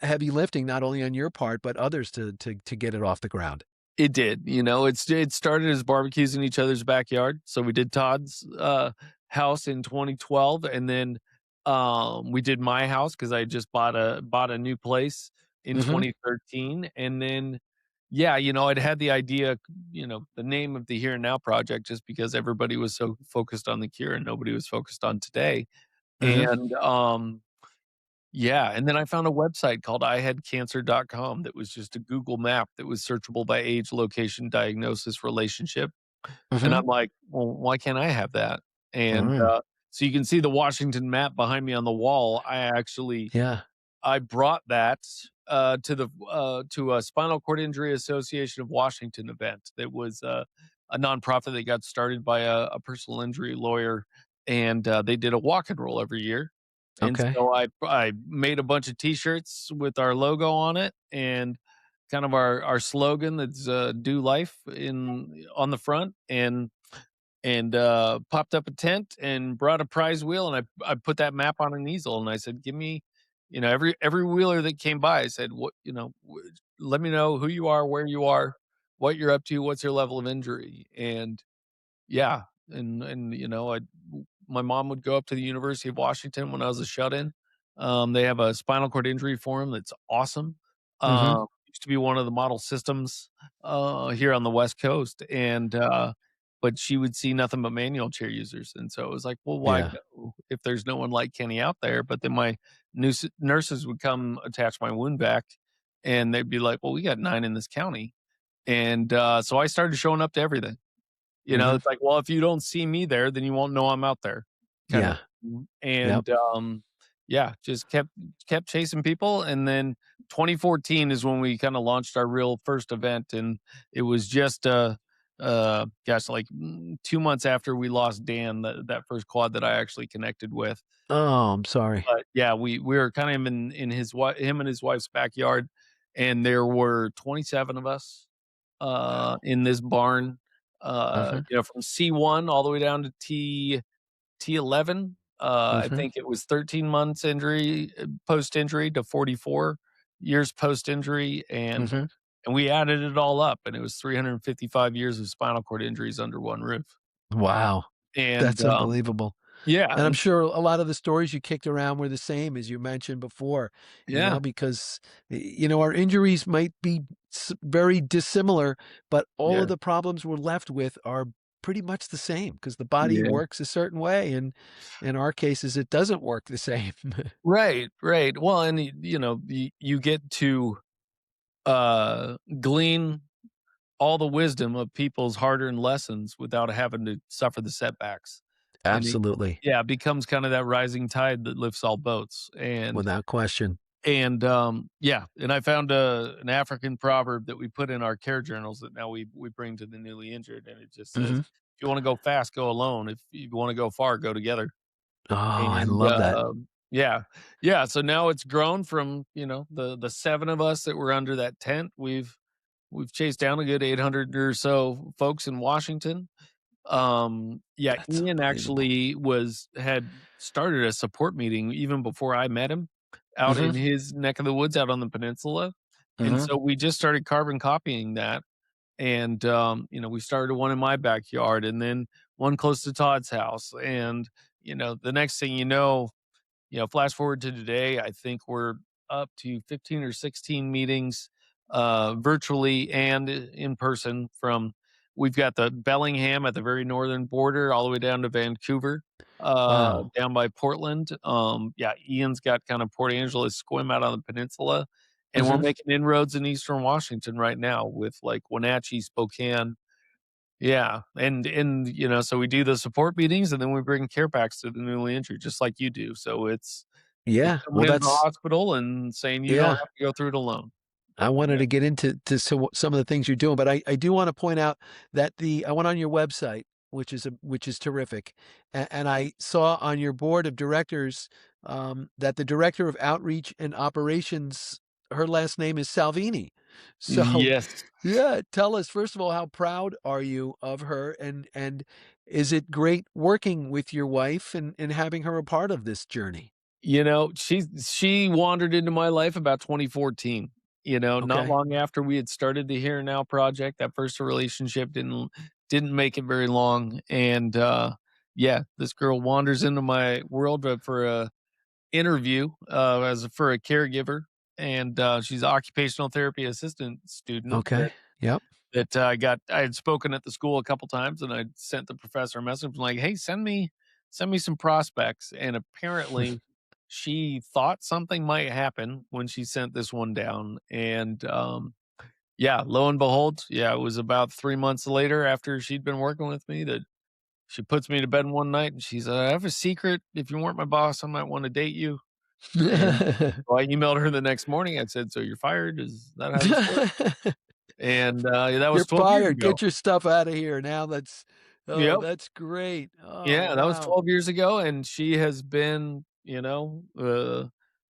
S3: heavy lifting, not only on your part but others to get it off the ground.
S2: It did, it started as barbecues in each other's backyard. So we did Todd's, house in 2012, and then, we did my house because I just bought a new place in
S3: Hmm.
S2: 2013. And then, yeah, I'd had the idea, the name of the Here and Now project, just because everybody was so focused on the cure and nobody was focused on today.
S3: Hmm.
S2: And, yeah, and then I found a website called ihadcancer.com that was just a Google map that was searchable by age, location, diagnosis, relationship, and
S3: Hmm.
S2: I'm like, "Well, why can't I have that?" And,
S3: Mm.
S2: so you can see the Washington map behind me on the wall.
S3: Yeah.
S2: I brought that, to a Spinal Cord Injury Association of Washington event that was, a nonprofit that got started by a personal injury lawyer, and, they did a walk and roll every year. And
S3: Okay.
S2: so I made a bunch of T-shirts with our logo on it and kind of our slogan that's, "Do life" on the front. And popped up a tent and brought a prize wheel, and I put that map on an easel, and I said, "Give me," every wheeler that came by, I said, "What," "let me know who you are, where you are, what you're up to, what's your level of injury." And yeah, and my mom would go up to the University of Washington when I was a shut-in. They have a spinal cord injury forum that's awesome.
S3: Hmm.
S2: Used to be one of the model systems here on the West Coast, and but she would see nothing but manual chair users, and so it was like, well, why
S3: Yeah.
S2: go if there's no one like Kenny out there? But then my nurses would come attach my wound back, and they'd be like, well, we got 9 in this county, and so I started showing up to everything.
S3: Hmm.
S2: It's like, well, if you don't see me there, then you won't know I'm out there, kind of
S3: Yeah.
S2: thing.
S3: Yep.
S2: And, yeah, just kept chasing people. And then 2014 is when we kinda launched our real first event, and it was just, gosh, like, 2 months after we lost Dan, that first quad that I actually connected with.
S3: Oh, I'm sorry.
S2: But, yeah, we were kinda in him and his wife's backyard, and there were 27 of us
S3: Wow.
S2: in this barn,
S3: Hmm.
S2: from C1 all the way down to T11. I
S3: Hmm.
S2: think it was 13 months injury, post-injury to 44. years post-injury, and
S3: Mhm.
S2: we added it all up, and it was 355 years of spinal cord injuries under one roof.
S3: Wow.
S2: And,
S3: That's unbelievable.
S2: yeah,
S3: And I'm
S2: and
S3: sure a lot of the stories you kicked around were the same as you mentioned before,
S2: yeah,
S3: because, our injuries might be very dissimilar, but all
S2: yeah,
S3: of the problems we're left with are pretty much the same because the body
S2: yeah.
S3: works a certain way. And in our cases, it doesn't work the same.
S2: Right, right. Well, and, you get to, glean all the wisdom of people's hard-earned lessons without having to suffer the setbacks. And it
S3: Absolutely.
S2: yeah, it becomes kind of that rising tide that lifts all boats,
S3: Without question.
S2: yeah, and I found, an African proverb that we put in our care journals that now we bring to the newly injured, and it just says,
S3: Mhm.
S2: "If you wanna go fast, go alone. If you wanna go far, go together."
S3: Oh, I
S2: And,
S3: love that.
S2: yeah, yeah, so now it's grown from, the 7 of us that were under that tent, we've chased down a good 800 or so folks in Washington. Yeah,
S3: That's
S2: Ian
S3: unbelievable.
S2: actually had started a support meeting even before I met him out in
S3: Mhm.
S2: his neck of the woods out on the peninsula, and
S3: Mhm.
S2: so we just started carbon copying that, and, we started one in my backyard and then one close to Todd's house, and, the next thing flash forward to today, I think we're up to 15 or 16 meetings, virtually and in person. We've got the Bellingham at the very northern border all the way down to Vancouver,
S3: Wow.
S2: down by Portland. Yeah, Ian's got kind of Port Angeles Squim out on the peninsula, and we're
S3: Mhm.
S2: making inroads in Eastern Washington right now with like Wenatchee, Spokane. Yeah, and so we do the support meetings, and then we bring care packs to the newly injured, just like you do. So it's
S3: Yeah.
S2: coming
S3: Well,
S2: into the
S3: that's
S2: hospital and saying, "You don't
S3: yeah.
S2: have to go through it alone."
S3: I wanted
S2: Yeah.
S3: to get into some of the things you're doing, but I do want to point out that I went on your website, which is terrific, and I saw on your board of directors that the director of outreach and operations, her last name is Salvini. So,
S2: Yes.
S3: yeah, tell us first of all, how proud are you of her, and is it great working with your wife and having her a part of this journey?
S2: She wandered into my life about 2014, not
S3: Okay,
S2: long after we had started the Here and Now project. That first relationship didn't make it very long, and, yeah, this girl wanders into my world, for a interview, for a caregiver, and, she's an occupational therapy assistant student
S3: okay, yep.
S2: I had spoken at the school a couple times, and I sent the professor a message like, "Hey, send me some prospects." And apparently, she thought something might happen when she sent this one down, and, yeah, lo and behold, yeah, it was about 3 months later after she'd been working with me that she puts me to bed one night, and she's, "I have a secret. If you weren't my boss, I might wanna date you." And so I emailed her the next morning. I said, "So you're fired? Is that how this works?" And, yeah, that
S3: You're
S2: was 12 years
S3: fired.
S2: ago.
S3: Get your stuff out of here. Now
S2: Yep.
S3: that's great. Oh,
S2: Yeah, that was
S3: wow.
S2: 12 years ago, and she has been,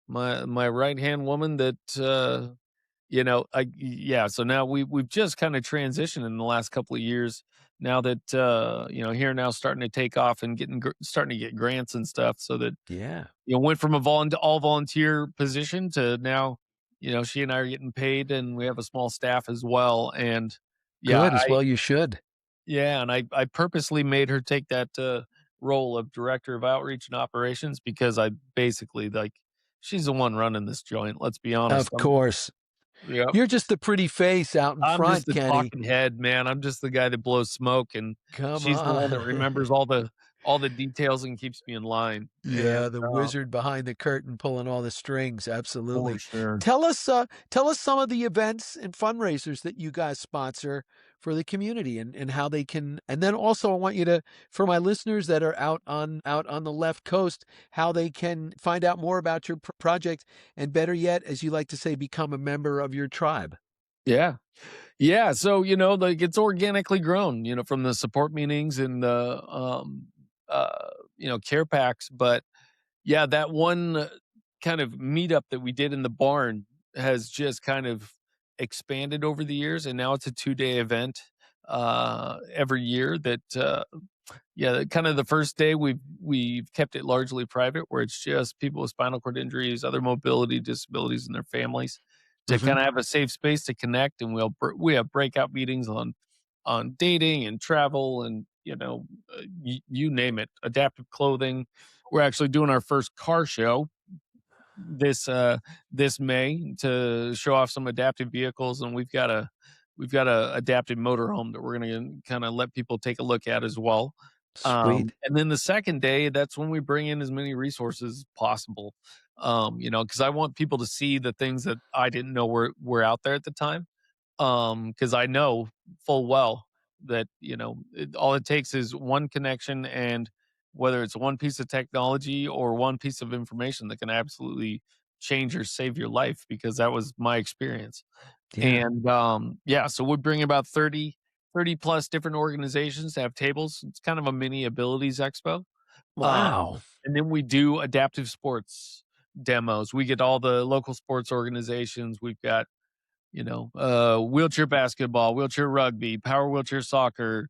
S2: my right-hand woman that, yeah, so now we've just kinda transitioned in the last couple of years now that, here now starting to take off and starting to get grants and stuff so that,
S3: Yeah.
S2: went from a all volunteer position to now, she and I are getting paid, and we have a small staff as well, and yeah,
S3: Good, as well you should.
S2: yeah, and I purposely made her take that, role of director of outreach and operations because I basically, she's the one running this joint, let's be honest.
S3: Of course.
S2: Yep.
S3: You're just the pretty face out in
S2: I'm just
S3: front,
S2: the
S3: Kenny.
S2: talking head, man. I'm just the guy that blows smoke, and
S3: Come
S2: she's the one that
S3: on.
S2: remembers all the details and keeps me in line, and,
S3: Yeah, the wizard behind the curtain pulling all the strings,
S2: for
S3: absolutely.
S2: sure.
S3: Tell us some of the events and fundraisers that you guys sponsor for the community and how they can, and then also I want you to, for my listeners that are out on the left coast, how they can find out more about your project and better yet, as you like to say, become a member of your tribe.
S2: Yeah. Yeah, so, it's organically grown, from the support meetings and the, care packs, but yeah, that one kind of meetup that we did in the barn has just kind of expanded over the years, and now it's a 2-day event, every year that, yeah, kind of the first day we've kept it largely private, where it's just people with spinal cord injuries, other mobility disabilities, and their families. to
S3: Mhm.
S2: kind of have a safe space to connect, and we have breakout meetings on dating and travel and you name it, adaptive clothing. We're actually doing our first car show this this May to show off some adaptive vehicles, and we've got a adapted motorhome that we're gonna kind of let people take a look at as well.
S3: Sweet.
S2: And then the second day, that's when we bring in as many resources as possible. Because I want people to see the things that I didn't know were out there at the time. Because I know full well that all it takes is one connection, and whether it's one piece of technology or one piece of information that can absolutely change or save your life, because that was my experience.
S3: Yeah.
S2: And yeah, so we bring about 30 plus different organizations to have tables. It's kind of a mini abilities expo.
S3: Wow.
S2: And then we do adaptive sports demos. We get all the local sports organizations. We've got wheelchair basketball, wheelchair rugby, power wheelchair soccer,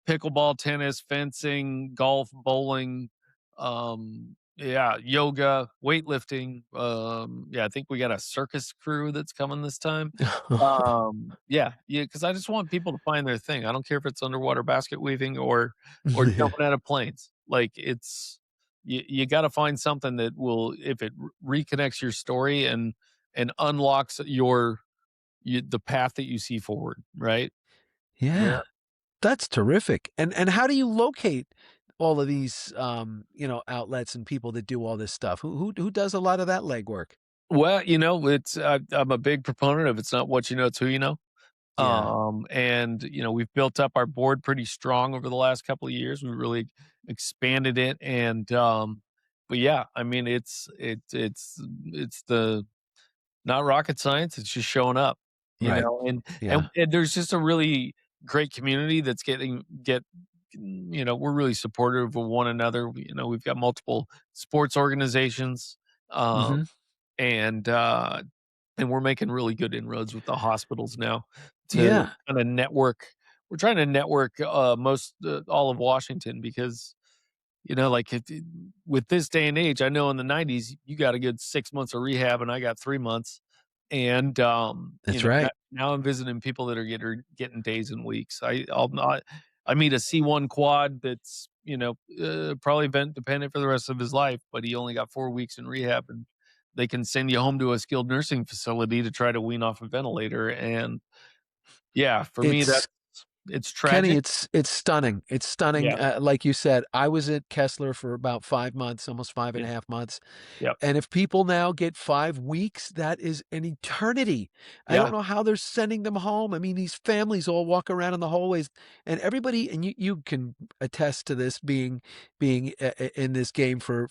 S2: pickleball, tennis, fencing, golf, bowling, yeah, yoga, weightlifting. Yeah, I think we got a circus crew that's coming this time. Yeah, because I just want people to find their thing. I don't care if it's underwater basket weaving or jumping out of planes. Like you got to find something that will, if it reconnects your story and unlocks the path that you see forward, right? Yeah.
S3: Yeah. That's terrific. And how do you locate all of these, outlets and people that do all this stuff? Who does a lot of that legwork?
S2: Well, I'm a big proponent of it's not what you know, it's who you know.
S3: Yeah.
S2: And we've built up our board pretty strong over the last couple of years. We really expanded it, and but yeah, I mean, it's the not rocket science. It's just showing up,
S3: Right.
S2: and
S3: Yeah.
S2: there's just a really great community that's we're really supportive of one another. We've got multiple sports organizations, um,
S3: Mhm.
S2: and uh, and we're making really good inroads with the hospitals now to
S3: Yeah.
S2: kind of network. We're trying to network most all of Washington, because like with this day and age, I know in the '90s you got a good 6 months of rehab, and I got 3 months. And
S3: That's right.
S2: now I'm visiting people that are getting days and weeks. I'll not. I meet a C1 quad that's probably vent dependent for the rest of his life, but he only got 4 weeks in rehab, and they can send you home to a skilled nursing facility to try to wean off a ventilator. And yeah, for me,
S3: It's
S2: it's
S3: Kenny,
S2: tragic.
S3: it's stunning. It's stunning.
S2: Yeah,
S3: Like you said, I was at Kessler for about 5 months, almost five and
S2: yeah,
S3: a half months.
S2: yeah,
S3: And if people now get 5 weeks, that is an eternity. I don't
S2: yeah,
S3: know how they're sending them home. I mean, these families all walk around in the hallways, and everybody, and you can attest to this, being in this game for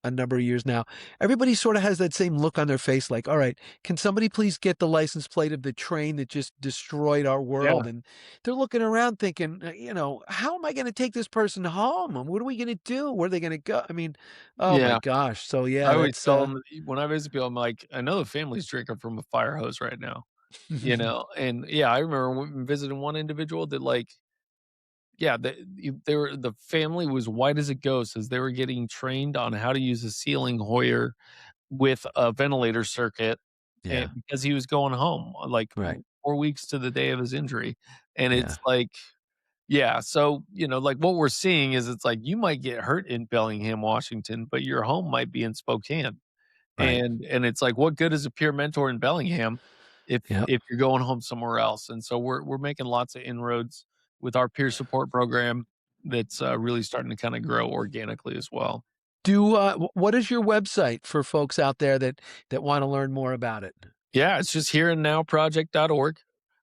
S3: a number of years now. Everybody sort of has that same look on their face, like, all right, can somebody please get the license plate of the train that just destroyed our world?
S2: yeah,
S3: And they're looking around thinking, how am I going to take this person home? And what are we going to do? Where are they going to go? I mean, oh my
S2: yeah.
S3: gosh. So
S2: I
S3: yeah,
S2: always
S3: that's
S2: tell them when I visit people, I'm like, I know the family's drinking from a fire hose right now. And yeah, I remember when visiting one individual that, like, yeah, the family was white as a ghost as they were getting trained on how to use a ceiling Hoyer with a ventilator circuit, and
S3: Yeah,
S2: because he was going home, like,
S3: right.
S2: 4 weeks to the day of his injury. And
S3: Yeah,
S2: it's like, yeah, so, like, what we're seeing is it's like you might get hurt in Bellingham, Washington, but your home might be in Spokane.
S3: right.
S2: And it's like, what good is a peer mentor in Bellingham
S3: Yep.
S2: if you're going home somewhere else? And so we're making lots of inroads with our peer support program that's really starting to kind of grow organically as well.
S3: What is your website for folks out there that want to learn more about it?
S2: Yeah, it's just hereandnowproject.org.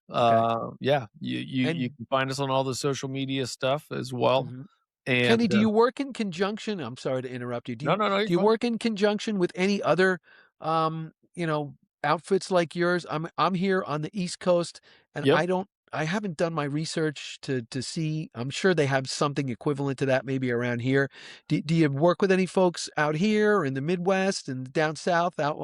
S3: Okay.
S2: Yeah, you
S3: And
S2: can find us on all the social media stuff as well.
S3: mhm. Kenny,
S2: And
S3: do you work in conjunction? I'm sorry to interrupt you. Do
S2: no,
S3: you
S2: no, no, you're
S3: do you
S2: fine.
S3: work in conjunction with any other, um, you know, outfits like yours? I'm here on the East Coast, and
S2: Yep.
S3: I haven't done my research to see. I'm sure they have something equivalent to that maybe around here. Do you work with any folks out here or in the Midwest and down south, that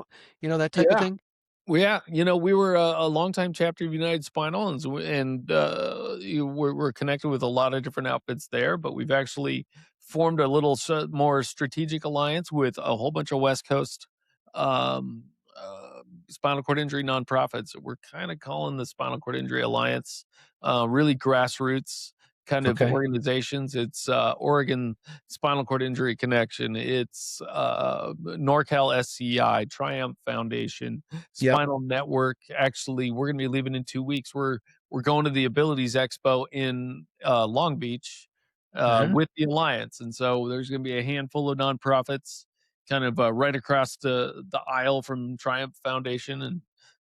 S3: type of
S2: Yeah.
S3: thing?
S2: Well, yeah, we were a longtime chapter of United Spinal, we're connected with a lot of different outfits there. But we've actually formed a little more strategic alliance with a whole bunch of West Coast um, uh, spinal cord injury nonprofits that we're kind of calling the Spinal Cord Injury Alliance, really grassroots kind of
S3: Okay.
S2: organizations. It's Oregon Spinal Cord Injury Connection. It's NorCal SCI, Triumph Foundation,
S3: Yep.
S2: Spinal Network. Actually, we're going to be leaving in 2 weeks. We're going to the Abilities Expo in Long Beach
S3: Uh-huh.
S2: with the Alliance, and so there's going to be a handful of nonprofits kind of right across the aisle from Triumph Foundation, and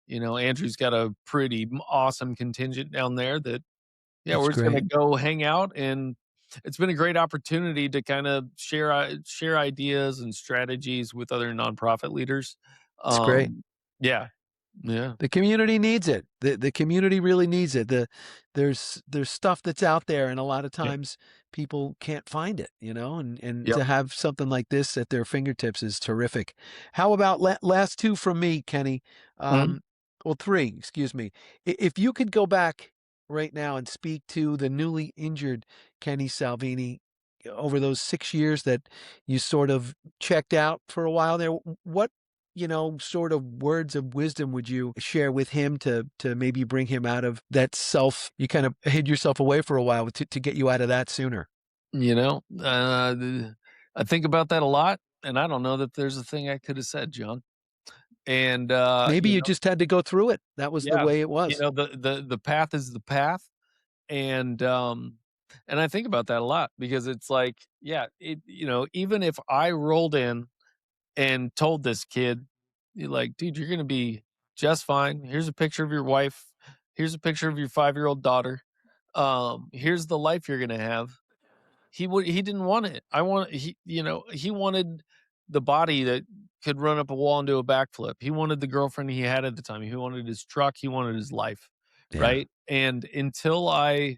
S2: Andrew's got a pretty awesome contingent down there that yeah,
S3: That's
S2: we're just gonna
S3: great.
S2: go hang out, and it's been a great opportunity to kind of share ideas and strategies with other nonprofit leaders.
S3: It's great.
S2: Yeah, yeah,
S3: The community needs it. The community really needs it. There's stuff that's out there, and a lot of
S2: yeah,
S3: times people can't find it, and
S2: yep.
S3: to have something like this at their fingertips is terrific. How about last two from me, Kenny?
S2: Mhm.
S3: Um, well, three, excuse me. If you could go back right now and speak to the newly injured Kenny Salvini over those 6 years that you sort of checked out for a while there, what sort of words of wisdom would you share with him to maybe bring him out of that self? You kind of hid yourself away for a while to get you out of that sooner.
S2: You know, I think about that a lot, and I don't know that there's a thing I could have said, John. And
S3: Maybe you just had to go through it. That was the
S2: yeah,
S3: way it was.
S2: the path is the path, and I think about that a lot because it's like, yeah, even if I rolled in and told this kid, you're like, dude, you're gonna be just fine. Here's a picture of your wife. Here's a picture of your 5-year-old daughter. Here's the life you're gonna have. He didn't want it. He wanted the body that could run up a wall and do a backflip. He wanted the girlfriend he had at the time. He wanted his truck. He wanted his life,
S3: Yeah.
S2: right? And until I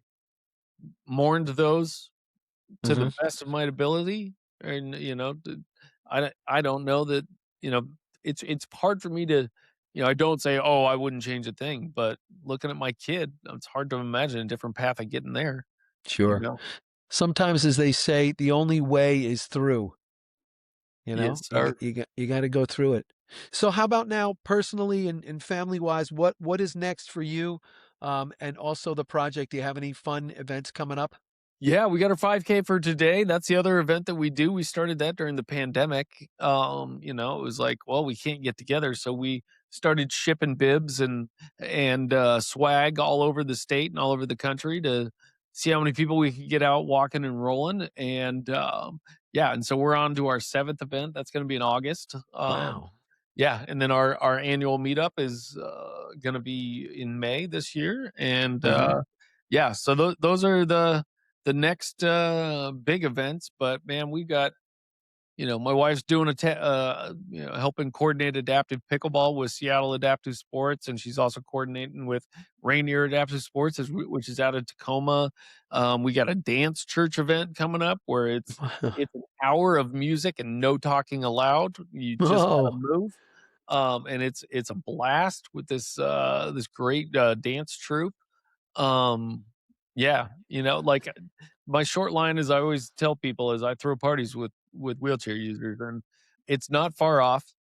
S2: mourned those to the
S3: Hmm.
S2: best of my ability, and I don't know that you know it's hard for me to I don't say, oh, I wouldn't change a thing, but looking at my kid, it's hard to imagine a different path of getting there. you
S3: Sure.
S2: know
S3: Sometimes, as they say, the only way is through.
S2: yes,
S3: You
S2: sir.
S3: you got to go through it. So, how about now, personally and family wise? What is next for you? And also the project. Do you have any fun events coming up?
S2: Yeah, we got our 5K for today. That's the other event that we do. We started that during the pandemic. It was like, well, we can't get together, so we started shipping bibs and swag all over the state and all over the country to see how many people we could get out walking and rolling. And yeah, and so we're on to our 7th event. That's going to be in August.
S3: Wow.
S2: Yeah, and then our annual meetup is going to be in May this year, and
S3: Uh-huh.
S2: yeah, so those are the next big events. But man, we got my wife's doing helping coordinate adaptive pickleball with Seattle Adaptive Sports, and she's also coordinating with Rainier Adaptive Sports, which is out of Tacoma. We got a dance church event coming up where it's an hour of music and no talking allowed. You just gotta
S3: Oh,
S2: move. And it's a blast with this great dance troupe. Um, yeah, like my short line is I always tell people is I throw parties with wheelchair users, and it's not far off.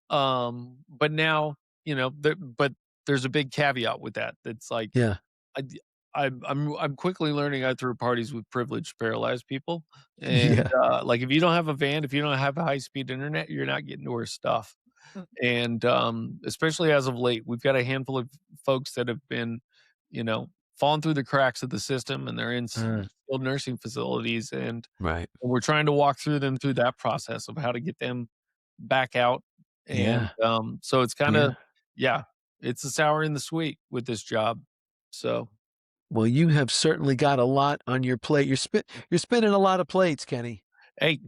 S2: But now, but there's a big caveat with that. That's like
S3: yeah.
S2: I d I'm quickly learning I throw parties with privileged paralyzed people, and,
S3: Yeah.
S2: like, if you don't have a van, if you don't have a high-speed internet, you're not getting to our stuff, and, especially as of late, we've got a handful of folks that have been, you know, falling through the cracks of the system, and they're in
S3: Uh,
S2: skilled nursing facilities, and
S3: right.
S2: we're trying to walk through them through that process of how to get them back out, and,
S3: Yeah.
S2: so it's kinda
S3: Yeah.
S2: yeah, it's the sour and the sweet with this job, so
S3: Well, you have certainly got a lot on your plate. You're spinning a lot of plates, Kenny.
S2: hey,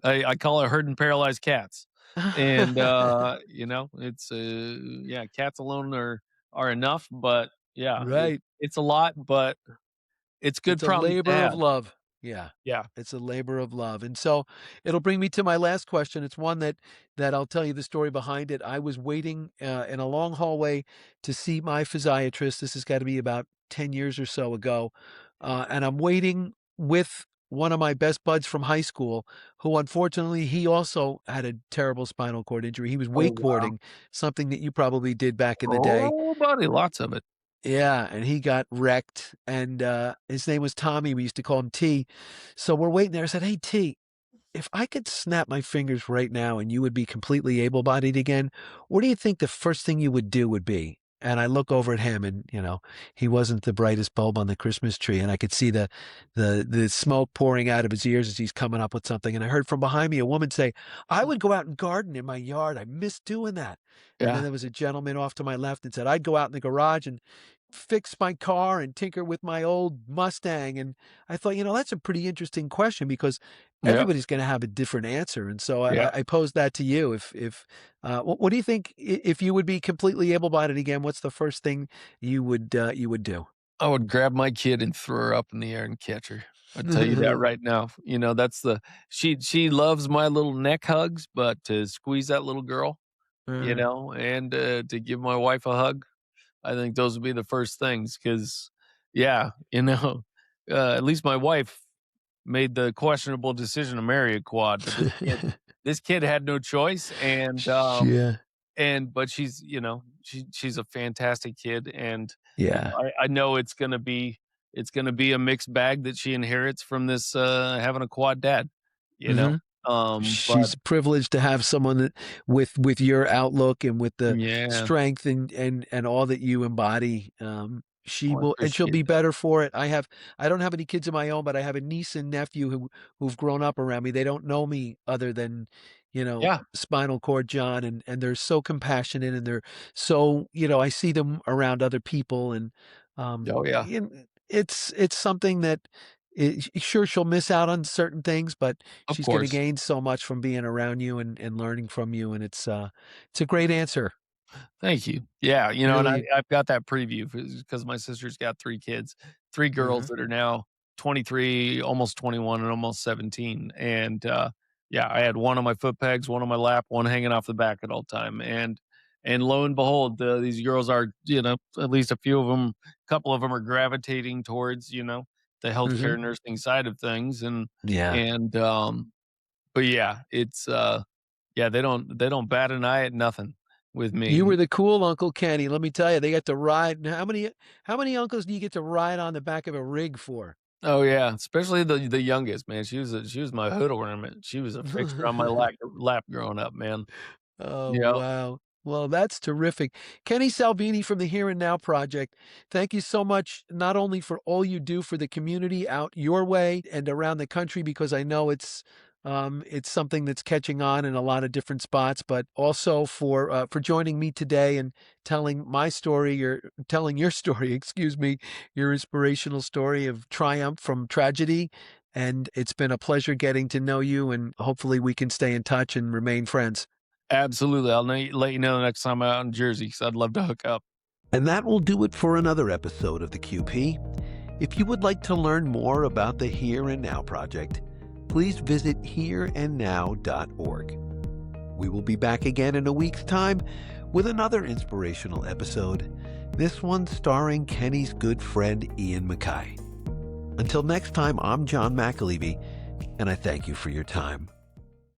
S2: I call it herding paralyzed cats. And, it's, yeah, cats alone are enough, but yeah,
S3: Right.
S2: it's a lot, but it's good
S3: It's a
S2: problems to
S3: labor of
S2: have.
S3: love. Yeah.
S2: Yeah.
S3: It's a labor of love. And so it'll bring me to my last question. It's one that I'll tell you the story behind it. I was waiting in a long hallway to see my physiatrist. This has got to be about 10 years or so ago. And I'm waiting with one of my best buds from high school, who unfortunately he also had a terrible spinal cord injury. He was
S2: Oh, wow.
S3: wakeboarding, something that you probably did back in the day.
S2: Oh, buddy, lots of it.
S3: Yeah, and he got wrecked, and his name was Tommy. We used to call him T. So we're waiting there. I said, "Hey T, if I could snap my fingers right now and you would be completely able-bodied again, what do you think the first thing you would do would be?" And I look over at him, and he wasn't the brightest bulb on the Christmas tree, and I could see the smoke pouring out of his ears as he's coming up with something. And I heard from behind me a woman say, "I would go out and garden in my yard. I miss doing that." And then
S2: Yeah,
S3: there was a gentleman off to my left and said, "I'd go out in the garage and fix my car and tinker with my old Mustang." And I thought, that's a pretty interesting question, because
S2: yeah,
S3: everybody's going to have a different answer. And so
S2: yeah.
S3: I posed that to you. If what do you think, if you would be completely able-bodied again, what's the first thing you would do?
S2: I would grab my kid and throw her up in the air and catch her. I tell you that right now. That's she loves my little neck hugs, but to squeeze that little girl,
S3: Uh,
S2: and to give my wife a hug, I think those would be the first things. Because, yeah, at least my wife made the questionable decision to marry a quad, but this kid had no choice,
S3: yeah,
S2: but she's a fantastic kid, and
S3: yeah.
S2: I know it's gonna be a mixed bag that she inherits from this having a quad dad, you know.
S3: hmm
S2: But
S3: She's privileged to have someone that, with your outlook and with the
S2: yeah,
S3: strength and all that you embody. She
S2: well, I
S3: will, and she'll
S2: appreciate
S3: be
S2: that.
S3: better for it. I don't have any kids of my own, but I have a niece and nephew who've grown up around me. They don't know me other than,
S2: Yeah.
S3: spinal cord John, and they're so compassionate, and they're so, I see them around other people, and
S2: Oh yeah.
S3: it's something that, sure, she'll miss out on certain things, but
S2: Of
S3: she's going to
S2: course.
S3: gain so much from being around you and learning from you. And it's a great answer.
S2: Thank you. Yeah, and
S3: Really.
S2: I've got that preview because my sister's got 3 kids, 3 girls
S3: Uh-huh.
S2: that are now 23, almost 21, and almost 17, and, yeah, I had one on my foot pegs, one on my lap, one hanging off the back at all time, and lo and behold, these girls are, at least a few of them, a couple of them are gravitating towards, the
S3: Hmm.
S2: healthcare nursing side of things,
S3: Yeah.
S2: and, but yeah, yeah, they don't bat an eye at nothing with
S3: You
S2: me.
S3: were the cool Uncle Kenny. Let me tell you, they got to ride. How many uncles do you get to ride on the back of a rig for?
S2: Oh, yeah, especially the youngest, man. She was my hood ornament. She was a fixture on my lap growing up, man.
S3: Oh,
S2: Yep.
S3: wow. Well, that's terrific. Kenny Salvini from the Here and Now Project, thank you so much, not only for all you do for the community out your way and around the country, because I know it's something that's catching on in a lot of different spots, but also for joining me today and telling my story, telling your story, excuse me, your inspirational story of triumph from tragedy. And it's been a pleasure getting to know you, and hopefully we can stay in touch and remain friends.
S2: Absolutely. I'll let you know the next time I'm out in Jersey because 'cause I'd love to hook up.
S1: And that will do it for another episode of the QP. If you would like to learn more about the Here and Now Project, please visit hereandnow.org. We will be back again in a week's time with another inspirational episode, this one starring Kenny's good friend Ian Mackay. Until next time, I'm John McAlevey, and I thank you for your time.